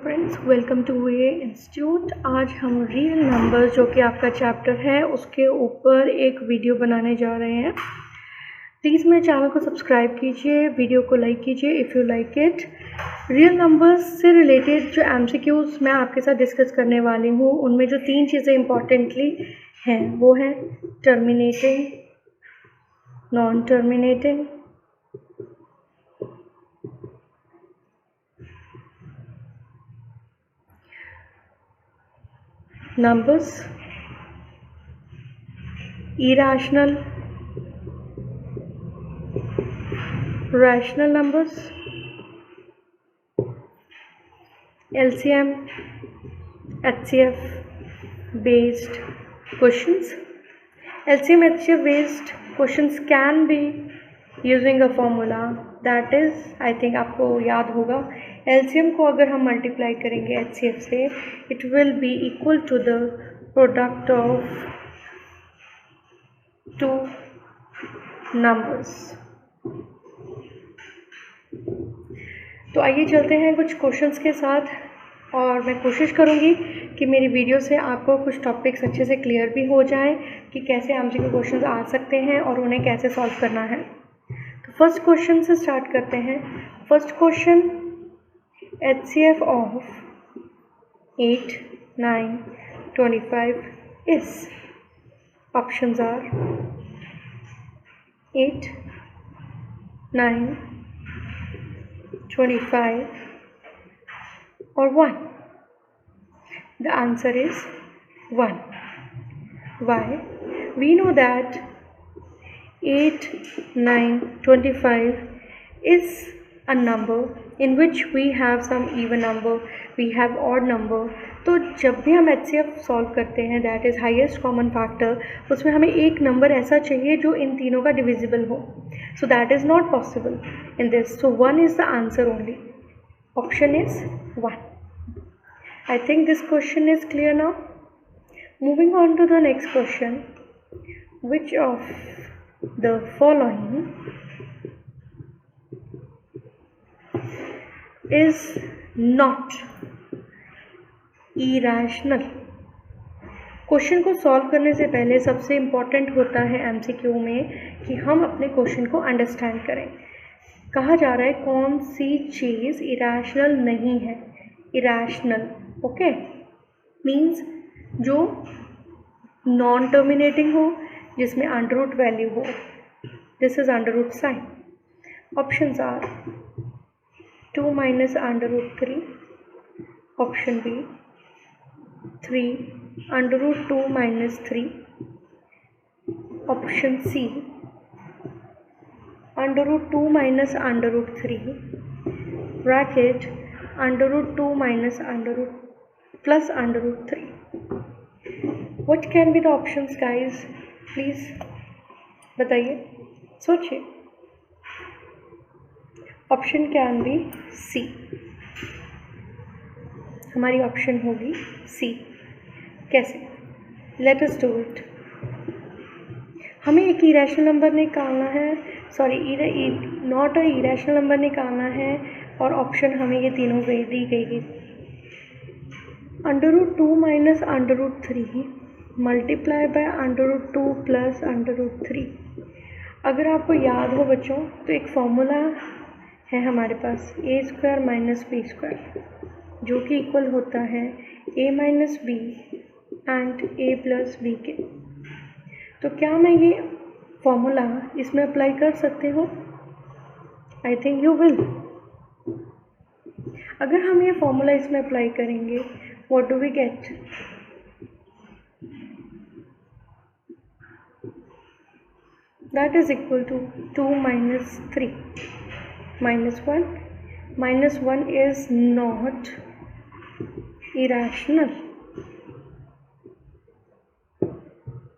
Friends, welcome two way institute. आज हम real numbers जो कि आपका चैप्टर है उसके ऊपर एक वीडियो बनाने जा रहे हैं। प्लीज़ मेरे चैनल को सब्सक्राइब कीजिए, वीडियो को लाइक कीजिए if you like it. Real numbers से रिलेटेड जो एमसीक्यूज़ मैं आपके साथ डिस्कस करने वाली हूँ उनमें जो 3 चीज़ें इम्पॉर्टेंटली हैं वो हैं terminating, non terminating numbers, irrational, rational numbers, LCM, HCF based questions. LCM HCF based questions can be using a formula that is, I think आपको याद होगा, LCM को अगर हम मल्टीप्लाई करेंगे HCF से, it will be equal to the product of two numbers. तो आइए चलते हैं कुछ क्वेश्चंस के साथ, और मैं कोशिश करूंगी कि मेरी वीडियो से आपको कुछ टॉपिक्स अच्छे से क्लियर भी हो जाएं कि कैसे एमसीक्यू क्वेश्चंस आ सकते हैं और उन्हें कैसे सॉल्व करना है। तो फर्स्ट क्वेश्चन से स्टार्ट करते हैं। First question, HCF of 8, 9, 25 is, options are 8, 9, 25 or 1. The answer is 1. Why? We know that 8, 9, 25 is a number in which we have some even number, we have odd number. तो जब भी हम HCF solve करते हैं, that is highest common factor, उसमें हमें एक number ऐसा चाहिए जो इन तीनों का डिविजिबल हो। So that is not possible in this, so 1 is the answer only. Option is 1. I think this question is clear now. Moving on to the next question, which of the following is not irrational? Question को solve करने से पहले सबसे important होता है MCQ में कि हम अपने क्वेश्चन को अंडरस्टैंड करें। कहा जा रहा है कौन सी चीज़ इरैशनल नहीं है। इरैशनल, ओके, मीन्स जो नॉन टर्मिनेटिंग हो, जिसमें अंडर रूट वैल्यू हो। This is under root sign. Options are 2 minus under root 3, option B 3 under root 2 minus 3, option C under root 2 minus under root 3 bracket under root 2 minus under root plus under root 3. What can be the options guys? Please बताइए, सोचिए। Option can B C, हमारी option होगी सी। कैसे? Let us do it. हमें एक irrational number निकालना है, not a irrational number निकालना है, और ऑप्शन हमें ये तीनों दी गई। Under root 2 minus under root 3 multiply by under root 2 plus under root 3। अगर आपको याद हो बच्चों, तो एक फॉर्मूला है हमारे पास a² माइनस b², जो कि इक्वल होता है a minus B and a plus B के। तो क्या मैं ये फॉर्मूला इसमें अप्लाई कर सकते हो? I think you will. अगर हम ये फॉर्मूला इसमें अप्लाई करेंगे, what do we get? That is equal to 2 minus 3 minus 1. minus 1 is not irrational.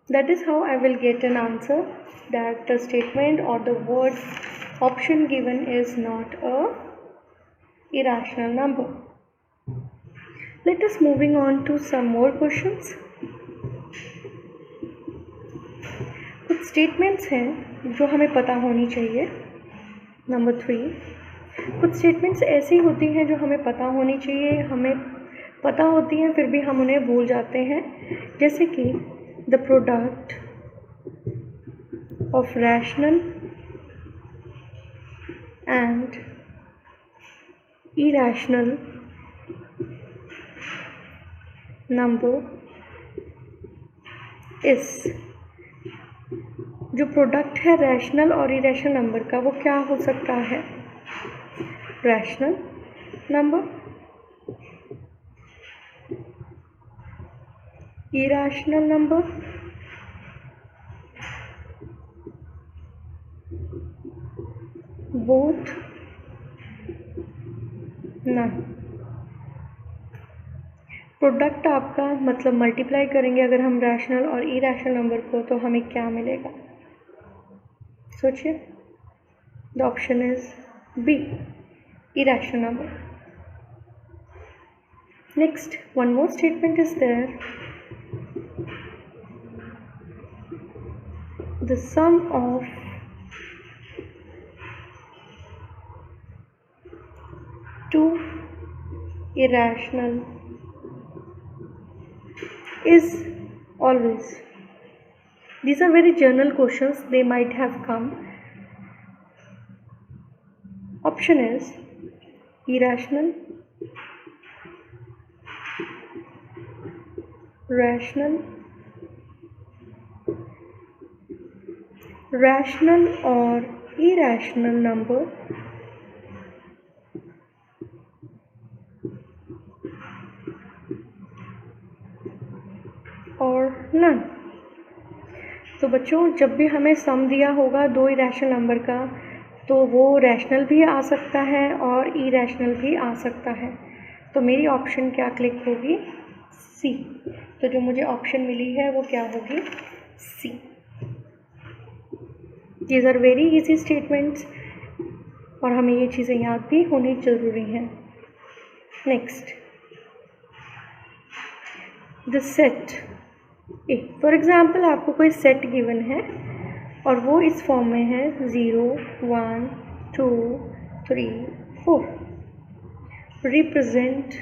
That is how I will get an answer that the statement or the word option given is not a irrational number. Let us moving on to some more questions. कुछ statements हैं जो हमें पता होनी चाहिए। Number 3, कुछ statements ऐसी होती हैं जो हमें पता होनी चाहिए, हमें पता होती हैं फिर भी हम उन्हें भूल जाते हैं, जैसे कि the product of rational and irrational number इस, जो प्रोडक्ट है रैशनल और इरैशनल नंबर का वो क्या हो सकता है? Rational number, irrational number, both, none. Product आपका मतलब मल्टीप्लाई करेंगे अगर हम रैशनल और इरैशनल नंबर को तो हमें क्या मिलेगा? सोचिए। The option is B, irrational number. Next, one more statement is there. The sum of two irrational is always. These are very general questions, they might have come. Option is irrational, rational, rational or irrational number, और none. तो बच्चों जब भी हमें सम दिया होगा दो irrational number का तो वो रैशनल भी आ सकता है और इरैशनल भी आ सकता है, तो मेरी ऑप्शन क्या क्लिक होगी? सी। तो जो मुझे ऑप्शन मिली है वो क्या होगी? C. These are very easy statements और हमें ये चीज़ें याद भी होनी ज़रूरी हैं। Next, the set A. For example आपको कोई सेट गिवन है और वो इस फॉर्म में है 0 1 2 3 4। Represent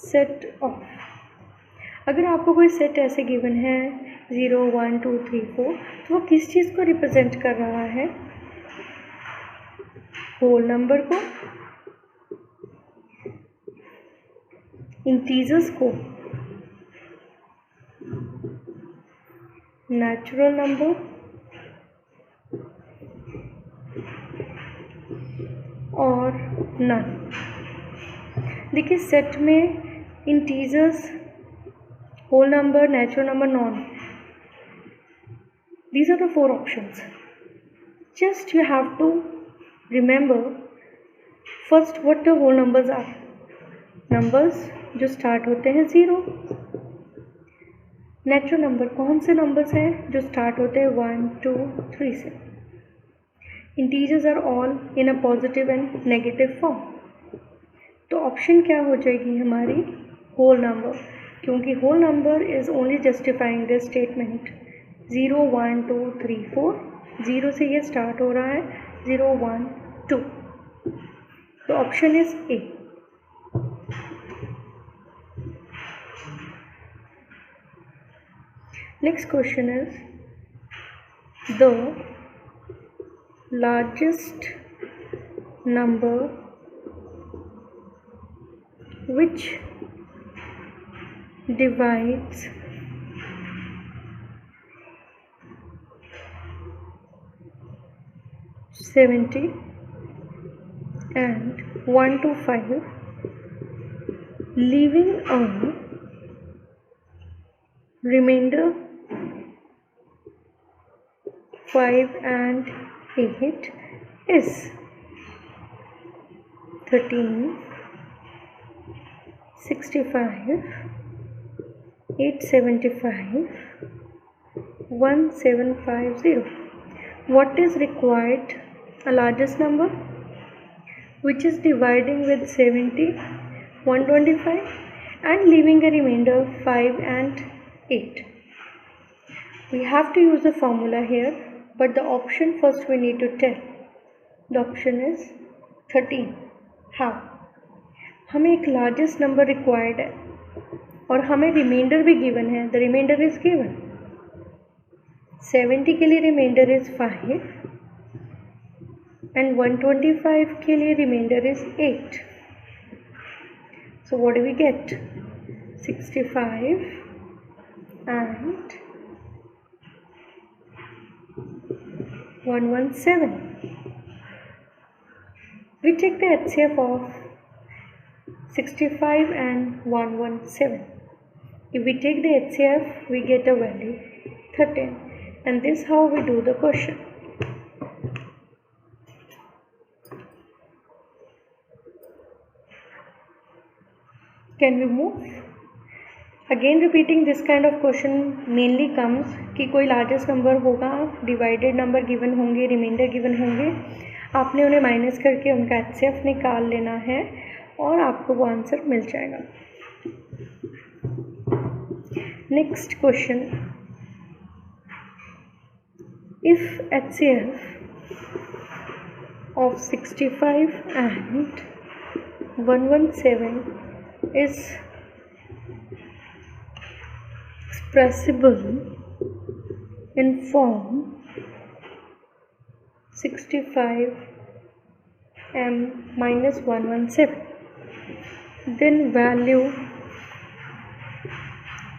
set of. अगर आपको कोई सेट ऐसे गिवन है 0 1 2 3 4 तो वो किस चीज़ को रिप्रेजेंट कर रहा है? होल नंबर को, इंटीजर्स को, नेचुरल नंबर और नन। देखिए सेट में integers, whole number, natural number, none, these are the four options. Just you have to remember first what the whole numbers are. Numbers जो start होते हैं 0। Natural number कौन से numbers हैं जो स्टार्ट होते हैं 1 2 3 से। Integers are all in a positive and negative form. तो ऑप्शन क्या हो जाएगी हमारी? होल नंबर, क्योंकि whole number is only justifying this statement 0 1 2 3 4। 0 से ये स्टार्ट हो रहा है 0 1 2, तो option is a. Next question is the largest number which divides 70 and 1 to 5, leaving a remainder 5 and 8 is 13, 65, 875, 1750. What is required? A largest number which is dividing with 70, 125 and leaving a remainder 5 and 8. We have to use the formula here, but the option first we need to tell. The option is 13. How? हमें एक largest number required है और हमें reminder भी given है. The remainder is given. 70 के लिए reminder is 5 and 125 के लिए reminder is 8. So what do we get? 65 and 117. We take the HCF of 65 and 117. If we take the HCF, we get a value 13. And this is how we do the question. Can we move? Again repeating this kind of question mainly comes कि कोई largest number होगा, divided number given होंगे, reminder given होंगे, आपने उन्हें minus करके उनका HCF निकाल लेना है और आपको वो आंसर मिल जाएगा. Next question. If HCF of 65 and 117 is expressible in form 65m minus 117, then value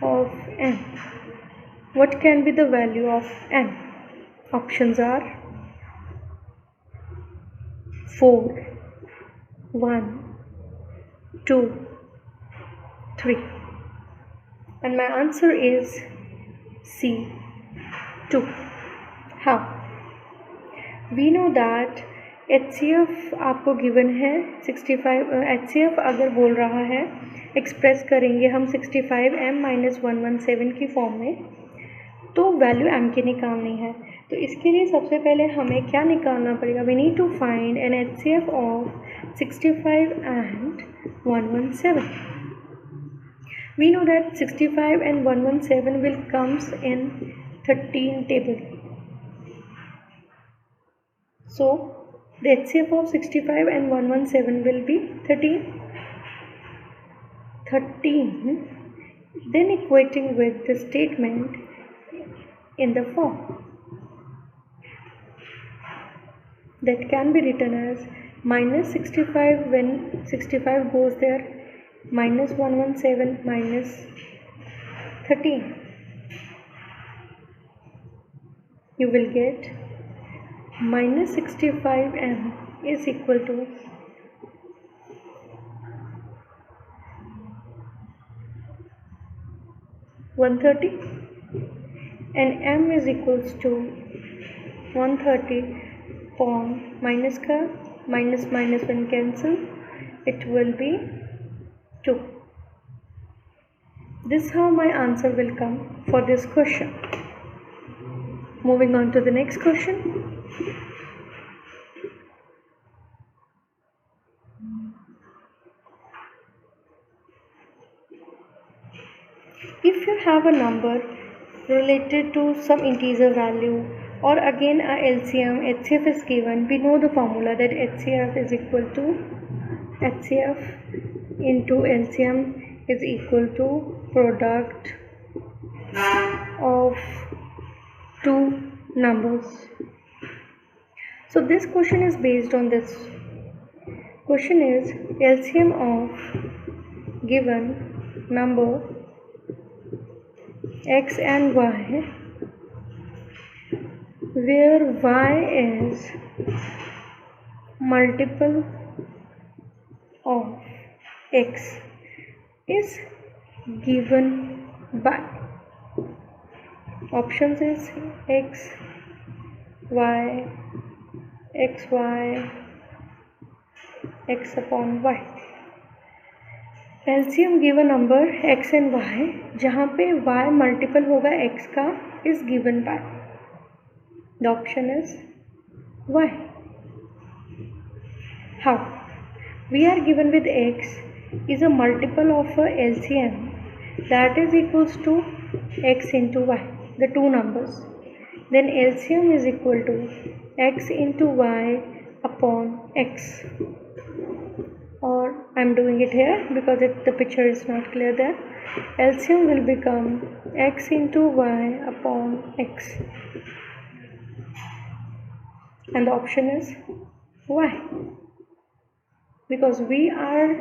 of n. What can be the value of n? Options are 4, 1, 2, 3. And my answer is C, 2. How? We know that HCF आपको given है 65. HCF अगर बोल रहा है express करेंगे हम 65m minus 117 की form में, तो वैल्यू m की निकालनी है. तो इसके लिए सबसे पहले हमें क्या निकालना पड़ेगा? We need to find an HCF of 65 and 117. We know that 65 and 117 will comes in 13 table. So the HCF of 65 and 117 will be 13. Then equating with the statement in the form that can be written as minus 65 when 65 goes there, minus 117 minus 13. You will get minus 65m is equal to 130 and m is equals to 130 upon minus का minus minus when cancel, it will be 2. This is how my answer will come for this question. Moving on to the next question. If you have a number related to some integer value or again a LCM, HCF is given, we know the formula that HCF is equal to HCF into LCM is equal to product of two numbers. So this question is based on this. Question is LCM of given number x and y, where y is multiple of x, is given by options is x, y, xy, x upon y. LCM given number x and y, जहाँ पे y multiple होगा x का, is given by the option is y. How? We are given with x is a multiple of a LCM that is equals to x into y, the two numbers. Then LCM is equal to x into y upon x, or I'm doing it here because the picture is not clear there. LCM will become x into y upon x, and the option is y, because we are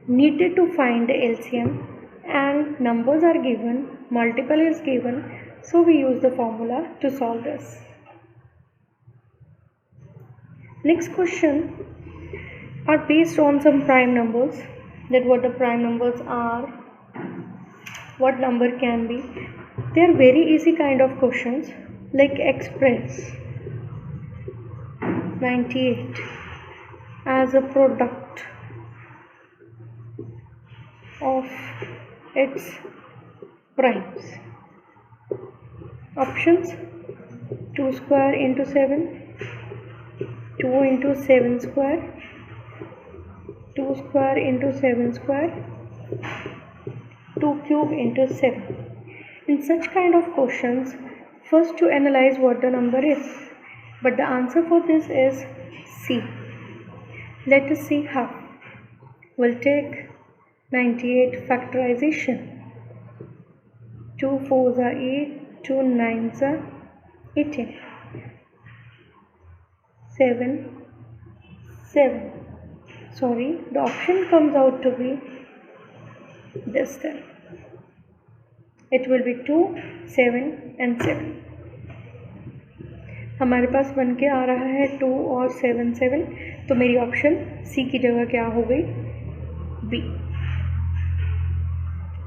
needed to find the LCM and numbers are given, multiple is given, so we use the formula to solve this. Next question are based on some prime numbers, that what the prime numbers are, what number can be. They are very easy kind of questions, like express 98 as a product of its primes. Options: 2 square into 7, 2 into 7 square, 2 square into 7 square, 2 cube into 7. In such kind of questions, first to analyze what the number is, but the answer for this is C. Let us see how. We'll take 98 factorization. 2 4s are 8, 2 9s are 18, 7, 7. Sorry, the option comes out to be this then. It will be 2, 7 and 7. हमारे पास बन के आ रहा है 2 और 7 7, तो मेरी option C की जगह क्या हो गई? B.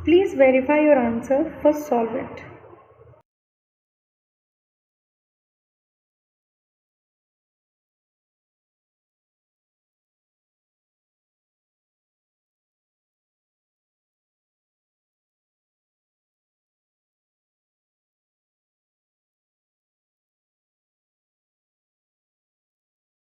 Please verify your answer, first solve it.